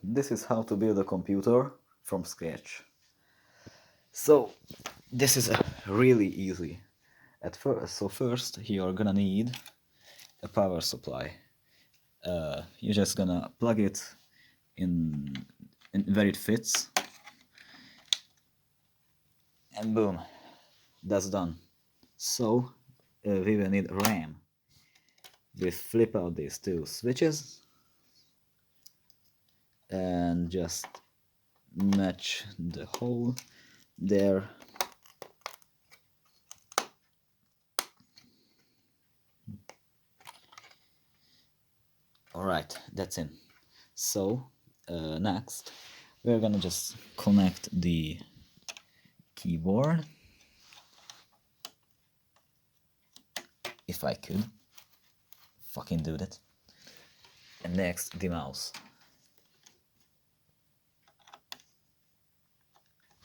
This is how to build a computer from scratch. So this is really easy at first. So first you're gonna need a power supply. You're just gonna plug it in where it fits, and boom, that's done. So we will need RAM. We flip out these two switches and just match the hole there. Alright, that's in. So next we're gonna just connect the keyboard, if I could fucking do that, and next the mouse.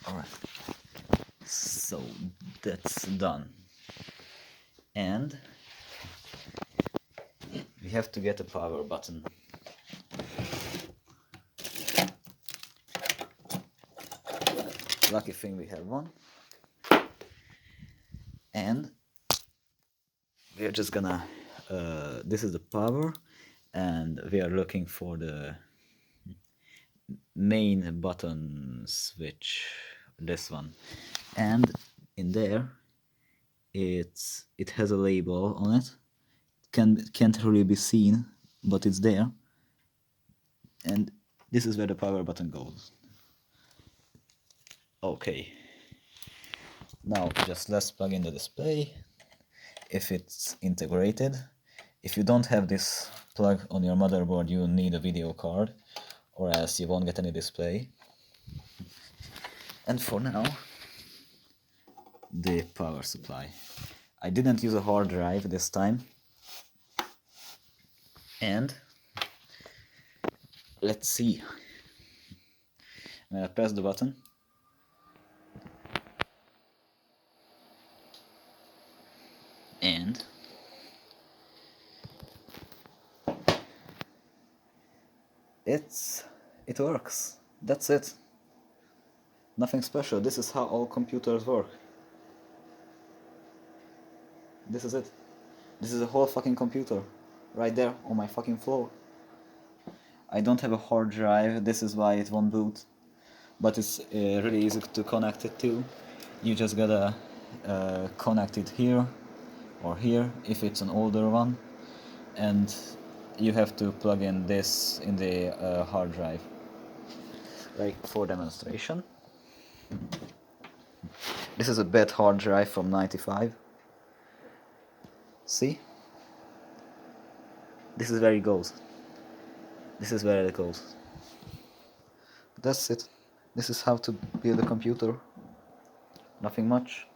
Alright, so that's done, and we have to get a power button. Lucky thing we have one, and we're just gonna this is the power, and we are looking for the main button switch, this one, and in there it has a label on it. Can't really be seen, but it's there, and this is where the power button goes. Okay, now just let's plug in the display if it's integrated. If you don't have this plug on your motherboard, you need a video card, or else you won't get any display. And for now, the power supply. I didn't use a hard drive this time, and let's see. I'm gonna press the button, and it works. That's it. Nothing special. This is how all computers work. This is it. This is a whole fucking computer right there on my fucking floor. I don't have a hard drive, this is why it won't boot, but it's really easy to connect it to. You just gotta connect it here or here if it's an older one, and you have to plug in this in the hard drive. Like for demonstration, this is a bad hard drive from 95. See? This is where it goes. This is where it goes. That's it. This is how to build a computer. Nothing much.